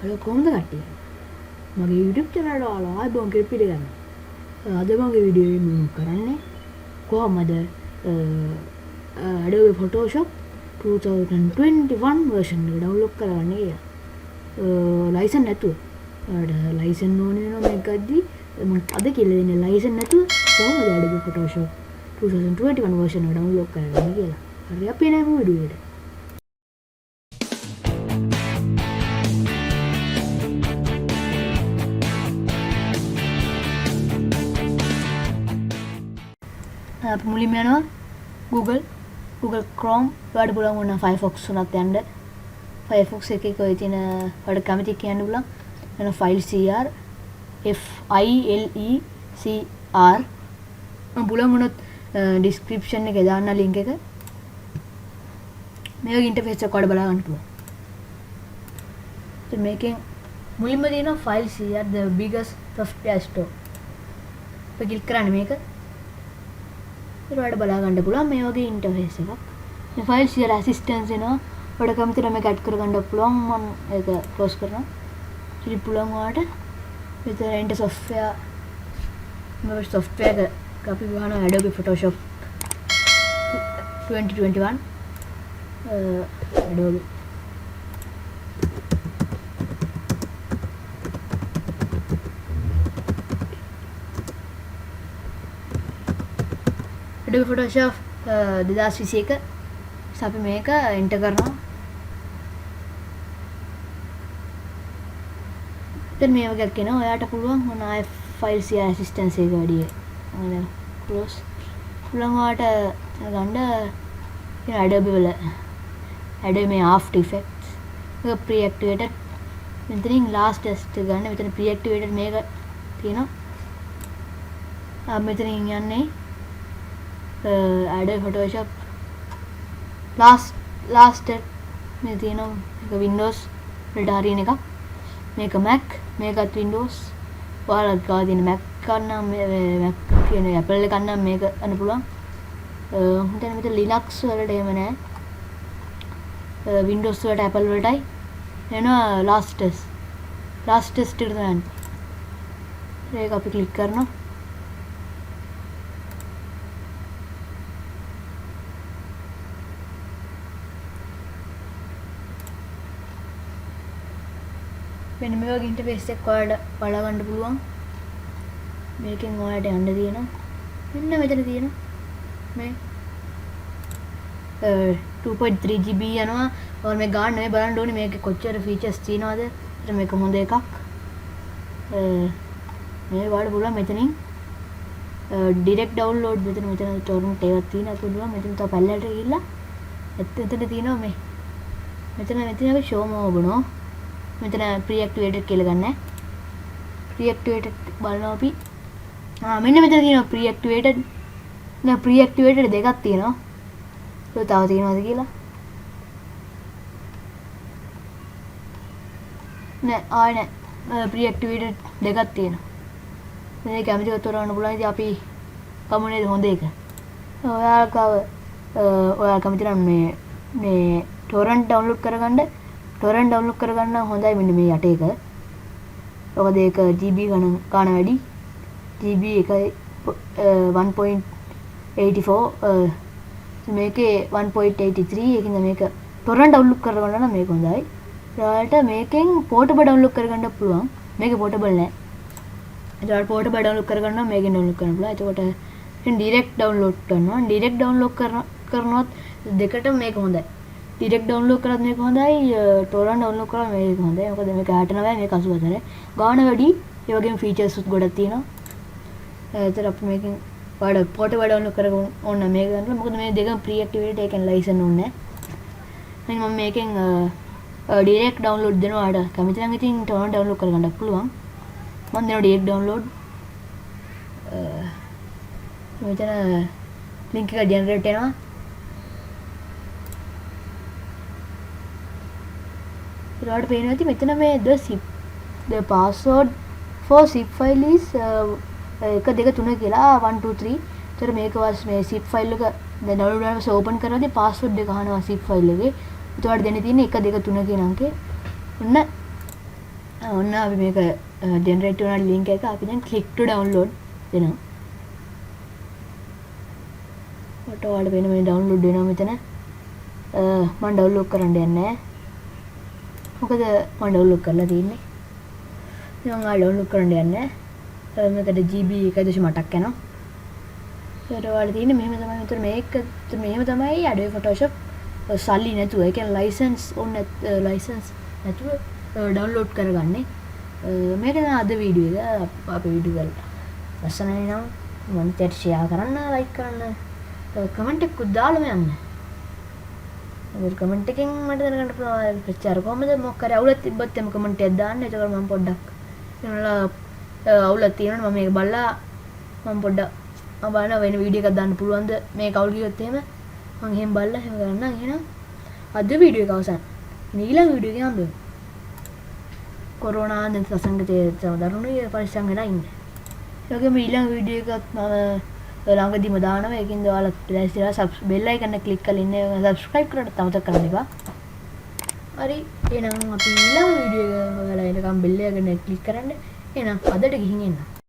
Hello කොහොමද කට්ටිය? මගේ YouTube channel එකට ඔයාලා ආයෙත් පිළිගන්නවා. අද මගේ වීඩියෝ එක මම කරන්නේ කොහොමද Adobe Photoshop 2021 version එක download කරගන්නේ කියලා. license නැතුව. ඔයාලට license ඕනේ වෙනවා මේක ගද්දි මම අද කියලා දෙන්නේ license නැතුව කොහොමද Adobe Photoshop 2021 version එක download කරගන්නේ කියලා. හරි අපි එනවා වීඩියෝ එකට. මුලින්ම යනවා Google Chrome වලට බලමු නම් Firefox උනත් යන්න Firefox එකේ කොයි තියෙන වල කැමති කියන්න බලන්න එන file cr FILECR මම බලමු උනත් description එකේ දාන්න link එක මේක interface එක වල බලා ගන්න පුළුවන් ඉතින් මේකෙන් මුලින්ම තියෙනවා file cr the biggest software store ඔය ක්ලික් කරන්න මේක ඊට බලා ගන්න පුළුවන් මේ වගේ ඉන්ටර්ෆේස් එකක්. මේ ෆයිල් share assistance එනවා. ඔයාලට කැමති නම් මේක ඇඩ් කර ගන්න පුළුවන්. මම ඒක ක්ලෝස් කරනවා. ඉතින් පුළුවන් ඔයාලට මෙතන enter software මේ software එක අපි ගන්නවා Adobe Photoshop 2021 Adobe Adobe Photoshop 2021 අපි මේක එන්ටර් කරනවා. දැන් මේ වගේ එකක් එනවා. ඔයාලට පුළුවන් මොන ආය ෆයිල් share assistance එක වැඩි වෙන close පුළුවන් ඔයාලට ගන්න Adobe වල Adobe මේ After Effects එක pre-activated මෙතනින් last test ගන්න. මෙතන pre-activated මේක තියෙනවා. මෙතනින් යන්නේ Adobe Photoshop last මේ තියෙනවා එක Windows වලට හරියන එකක් මේක Mac මේකත් Windows ඔයාලා ගාව තියෙන Mac ගන්න Mac කියන Apple එක ගන්න මේක ගන්න පුළුවන් හිතන්න මෙතන Linux වලට එහෙම නැහැ Windows වලට Apple වලටයි එනවා last test එක තමයි ඒක අපි ක්ලික් කරනවා මෙන්න මේ වගේ ඉන්ටර්ෆේස් එකක් ඔයාලට බලා ගන්න පුළුවන්. මේකෙන් ඔයාලට යන්න තියෙනවා. මෙන්න මෙතන තියෙනවා. මේ 2.3 GB යනවා. ඔයාලා මේ ගන්න මේ බලන්න ඕනේ මේකේ කොච්චර ෆීචර්ස් තියෙනවද. ඒත් මේක හොඳ එකක්. මේ ඔයාලට පුළුවන් මෙතනින් direct download මෙතන torrent එකක් තියෙනවා පුළුවන්. මෙතන තව පැල්ලට ගිහිල්ලා එතන තියෙනවා මේ. මෙතන අපි show more බලනවා. මෙතන pre-activated කියලා ගන්න. pre-activated බලනවා අපි. මෙන්න මෙතන තියෙනවා pre-activated. නෑ pre-activated දෙකක් තියෙනවා. ඒක තව තියෙනවද කියලා? නෑ ආය නෑ. pre-activated දෙකක් තියෙනවා. මේක කැමති උතරවන්න පුළුවන්. ඉතින් අපි කමුනේ හොඳ එක. ඔයාලා කැමති නම් මේ torrent download කරගන්න torrent download කරගන්න හොඳයි මෙන්න මේ යට එක. මොකද ඒක GB ගණන් වැඩි. GB එකයි 1.84 මේකේ 1.83 ඒකින්ද මේක torrent download කරගන්න නම් මේක හොඳයි. ඔයාලට මේකෙන් portable download කරගන්න පුළුවන්. මේක portable නෑ. ඒකට portable download කරගන්න නම් මේකෙන් download කරන්න පුළුවන්. එතකොට direct download කරනවා. direct download කරනවත් දෙකටම මේක හොඳයි. direct download කරත් මේක හොඳයි torrent download කරත් මේක හොඳයි මොකද මේක 69 මේක 84 ගාන වැඩි ඒ වගේම features උත් ගොඩක් තියෙනවා ඒතර අපි මේකෙන් ඔයාලා portable download කරගන්න ඕන මේක ගන්න මොකද මේ දෙකම pre activated එකෙන් license ඕනේ නැහැ මම මේකෙන් direct download දෙනවා ඔයාලට කැමති නම් ඉතින් torrent download කරගන්න පුළුවන් මම දෙනවා direct download මෙතන link එක generate වෙනවා ඔයාලට පේනවා ඇති මෙතන මේ the password for zip file is 1 2 3 කියලා 1 2 3 ඒතර මේක වාස් මේ zip file එක දැන් download කරනකොට open කරද්දී password එක අහනවා zip file එකේ. ඒතකොට දෙන්න තියෙන්නේ 1 2 3 කියන අංකේ. ඔන්න ඔන්න අපි මේක ජෙනරේට් වුණා ලින්ක් එක අපි දැන් click to download දෙනවා. මට ඔයාලට වෙන මේ download වෙනවා මෙතන. මම download කරන්න යන්නේ නැහැ. මොකද මම download කරලා තියෙන්නේ. මම download කරන්න යන්නේ නැහැ. මේකට GB 1.8ක් යනවා. ඒකට ඔයාලට තියෙන්නේ මෙහෙම තමයි මෙතන මේක මෙහෙම තමයි Adobe Photoshop සල්ලි නැතුව ඒ කියන්නේ license නැතුව download කරගන්නේ. මේක තමයි අද වීඩියෝ එක අපේ වීඩියෝ වල ලස්සනයි නම් මම share කරන්න like කරන්න කමෙන්ට් එකක් දාලා යන්න. ඒ කමෙන්ට් එකෙන් මට දැනගන්න පුළුවන් ප්‍රචාර කොහමද මොකක් හරි අවුලක් තිබ්බත් එම කමෙන්ට් එකක් දාන්න. ඒකවල මම පොඩ්ඩක් එනවා අවුලක් තියෙනවා මම මේක බලලා මම පොඩ්ඩක් මම බලන වෙන වීඩියෝ එකක් දාන්න පුළුවන්ද මේක අවුල් ගියොත් එහෙම මම එහෙම බලලා එහෙම කරන්නම්. එහෙනම් අද වීඩියෝ එක අවසන්. ඊළඟ වීඩියෝ එකේ හම්බෙමු. කොරෝනා දැන් සසංගතයේ දරුණුයි පරිස්සම් වෙලා ඉන්න. ඒ වගේම ඊළඟ වීඩියෝ එකත් මම ළඟදිම දානවා. ඒකින්ද ඔයාලා ලෑස්තිලා බෙල් අයිකන් එක ක්ලික් කරලා ඉන්න subscribe කරන්න අමතක කරන්න එපා. හරි එහෙනම් අපි ඊළඟ වීඩියෝ එක ඔයාලා එනකම් බෙල් එක ක්ලික් කරන්න. එහෙනම් අදට ගිහින් එන්න.